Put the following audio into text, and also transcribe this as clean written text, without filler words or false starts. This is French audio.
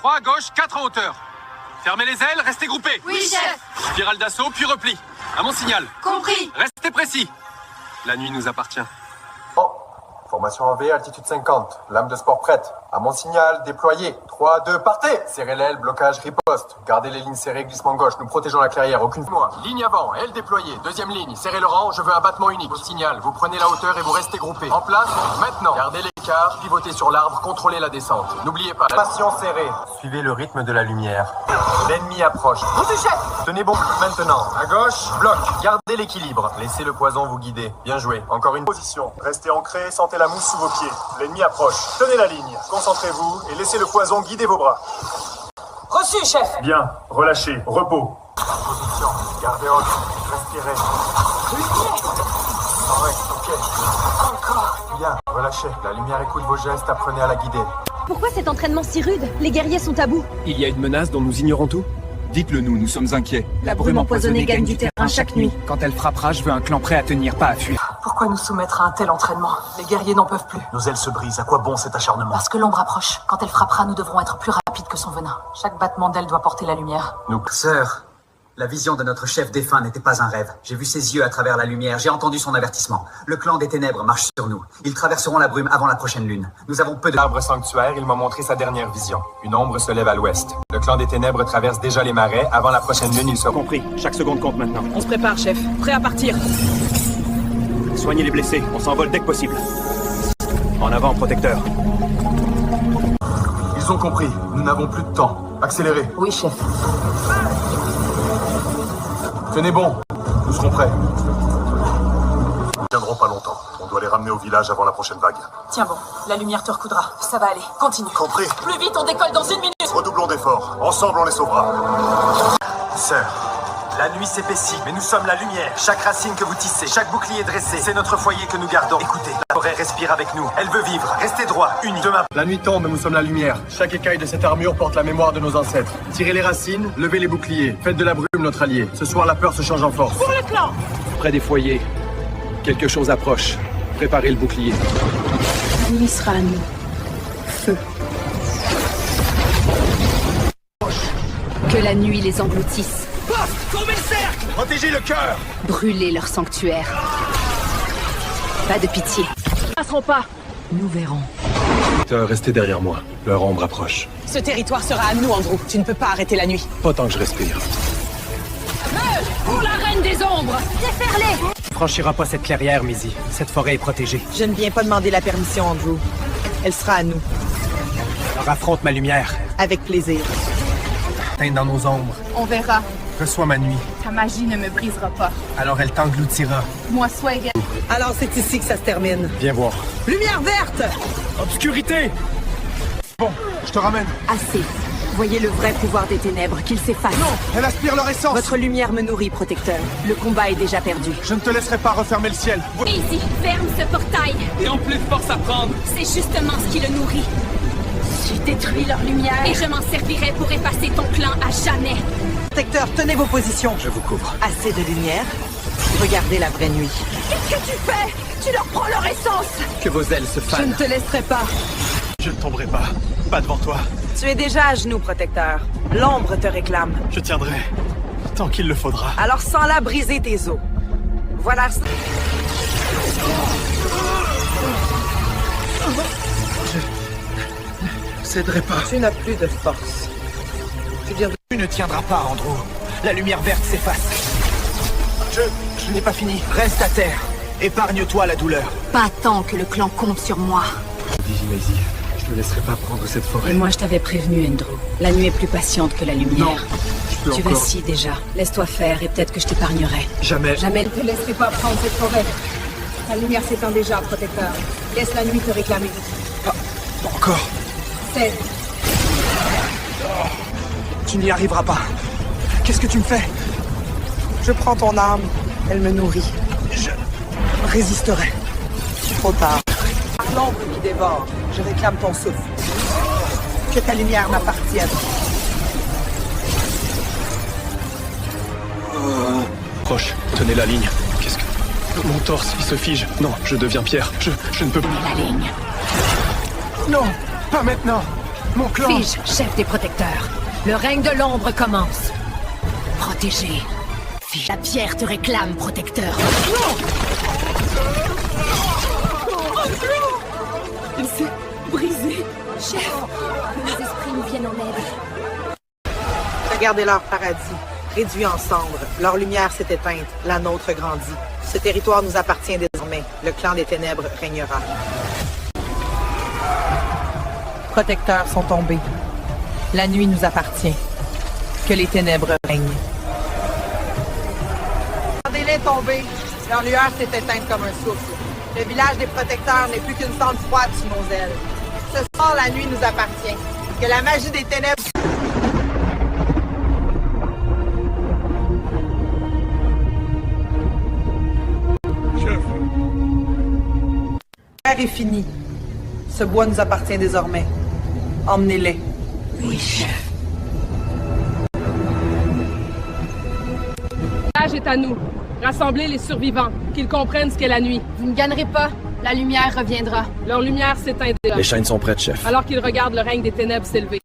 3 à gauche, 4 en hauteur. Fermez les ailes, restez groupés. Oui, chef. Spirale d'assaut, puis repli. À mon signal. Compris. Restez précis. La nuit nous appartient. Oh, formation en V, altitude 50. Lame de sport prête. À mon signal, déployé. 3, 2, partez. Serrez l'aile, blocage, riposte. Gardez les lignes serrées, glissement gauche. Nous protégeons la clairière, aucune moi. Ligne avant, aile déployée. Deuxième ligne, serrez le rang, je veux un battement unique. Au signal, vous prenez la hauteur et vous restez groupés. En place, maintenant. Gardez l'écart, pivotez sur l'arbre, contrôlez la descente. N'oubliez pas, passion serrée. Suivez le rythme de la lumière. L'ennemi approche. Reçu, chef. Tenez bon, maintenant. À gauche, bloc. Gardez l'équilibre. Laissez le poison vous guider. Bien joué. Encore une position. Restez ancré, sentez la mousse sous vos pieds. L'ennemi approche. Tenez la ligne. Concentrez-vous et laissez le poison guider vos bras. Reçu, chef. Bien, relâchez, repos. Position, gardez haute, respirez. Correct, ok. Encore. Bien, relâchez. La lumière écoute vos gestes, apprenez à la guider. Pourquoi cet entraînement si rude? Les guerriers sont à bout. Il y a une menace dont nous ignorons tout? Dites-le nous, nous sommes inquiets. La brume empoisonnée gagne du terrain chaque nuit. Quand elle frappera, je veux un clan prêt à tenir, pas à fuir. Pourquoi nous soumettre à un tel entraînement? Les guerriers n'en peuvent plus. Nos ailes se brisent, à quoi bon cet acharnement? Parce que l'ombre approche. Quand elle frappera, nous devrons être plus rapides que son venin. Chaque battement d'aile doit porter la lumière. Sœur, la vision de notre chef défunt n'était pas un rêve. J'ai vu ses yeux à travers la lumière, j'ai entendu son avertissement. Le clan des ténèbres marche sur nous. Ils traverseront la brume avant la prochaine lune. Nous avons peu de... L'arbre sanctuaire, il m'a montré sa dernière vision. Une ombre se lève à l'ouest. Le clan des ténèbres traverse déjà les marais. Avant la prochaine lune, ils seront... Compris. Chaque seconde compte maintenant. On se prépare, chef. Prêt à partir. Soignez les blessés. On s'envole dès que possible. En avant, protecteur. Ils ont compris. Nous n'avons plus de temps. Accélérez. Oui, chef. Tenez bon. Nous serons prêts. Nous ne tiendrons pas longtemps. On doit les ramener au village avant la prochaine vague. Tiens bon, la lumière te recoudra. Ça va aller. Continue. Compris. Plus vite, on décolle dans 1 minute. Redoublons d'efforts. Ensemble, on les sauvera. Sœur, la nuit s'épaissit, mais nous sommes la lumière. Chaque racine que vous tissez, chaque bouclier dressé, c'est notre foyer que nous gardons. Écoutez, la forêt respire avec nous. Elle veut vivre. Restez droit, unis. Demain. La nuit tombe, nous sommes la lumière. Chaque écaille de cette armure porte la mémoire de nos ancêtres. Tirez les racines, levez les boucliers. Faites de la brume notre allié. Ce soir, la peur se change en force. Pour le clan. Près des foyers. Quelque chose approche. Préparez le bouclier. La nuit sera à nous. Feu. Que la nuit les engloutisse. Formez le cercle! Protégez le cœur! Brûler leur sanctuaire. Pas de pitié. Ils passeront pas. Nous verrons. Restez derrière moi. Leur ombre approche. Ce territoire sera à nous, Andrew. Tu ne peux pas arrêter la nuit. Pas tant que je respire. Pour la reine des ombres! Déferlez! Franchira pas cette clairière, Maisie. Cette forêt est protégée. Je ne viens pas demander la permission, Andrew. Elle sera à nous. Alors affronte ma lumière. Avec plaisir. Teinte dans nos ombres. On verra. Reçois ma nuit. Ta magie ne me brisera pas. Alors elle t'engloutira. Moi, sois égal. Alors c'est ici que ça se termine. Viens voir. Lumière verte! Obscurité! Bon, je te ramène. Assez. Voyez le vrai pouvoir des ténèbres, qu'il s'efface. Non, elle aspire leur essence. Votre lumière me nourrit, protecteur. Le combat est déjà perdu. Je ne te laisserai pas refermer le ciel. Easy, ferme ce portail. Et en plus de force à prendre! C'est justement ce qui le nourrit. J'ai détruit leur lumière. Et je m'en servirai pour effacer ton clan à jamais. Protecteur, tenez vos positions. Je vous couvre. Assez de lumière. Regardez la vraie nuit. Qu'est-ce que tu fais? Tu leur prends leur essence. Que vos ailes se Je fanent. ne te laisserai pas. Je ne tomberai pas. Pas devant toi. Tu es déjà à genoux, protecteur. L'ombre te réclame. Je tiendrai. Tant qu'il le faudra. Alors sens-la briser tes os. Voilà. Je céderai pas. Tu n'as plus de force. Tu ne tiendras pas, Andrew. La lumière verte s'efface. Je n'ai pas fini. Reste à terre. Épargne-toi la douleur. Pas tant que le clan compte sur moi. Dis, Maisie, je ne laisserai pas prendre cette forêt. Et moi, je t'avais prévenu, Andrew. La nuit est plus patiente que la lumière. Non, je peux Tu encore. vacilles déjà. Laisse-toi faire et peut-être que je t'épargnerai. Jamais. Jamais. Ne te laisserai pas prendre cette forêt. Ta lumière s'éteint déjà, protecteur. Laisse la nuit te réclamer. Pas encore. Cède. Tu n'y arriveras pas. Qu'est-ce que tu me fais? Je prends ton âme. Elle me nourrit. Je résisterai. Trop tard. L'ombre qui dévore. Je réclame ton souffle. Que ta lumière m'appartienne. Proche, tenez la ligne. Qu'est-ce que... Mon torse, il se fige. Non, je deviens pierre. Je ne peux pas... La ligne. Non, pas maintenant. Mon clan... Fige, chef des protecteurs. Le règne de l'ombre commence. Protégé. Fige, la pierre te réclame, protecteur. Il s'est brisé. Chef, que les esprits nous viennent en aide. Regardez leur paradis, réduit en cendres. Leur lumière s'est éteinte, la nôtre grandit. Ce territoire nous appartient désormais. Le clan des ténèbres régnera. Protecteurs sont tombés. La nuit nous appartient. Que les ténèbres règnent. Regardez-les tomber. Leur lueur s'est éteinte comme un souffle. Le village des protecteurs n'est plus qu'une cendre froide sous nos ailes. Ce soir, la nuit nous appartient. Que la magie des ténèbres... est fini. Ce bois nous appartient désormais. Emmenez-les. Oui, chef. Le village est à nous. Rassemblez les survivants, qu'ils comprennent ce qu'est la nuit. Vous ne gagnerez pas. La lumière reviendra. Leur lumière s'éteint déjà. Les chaînes sont prêtes, chef. Alors qu'ils regardent le règne des ténèbres s'élever.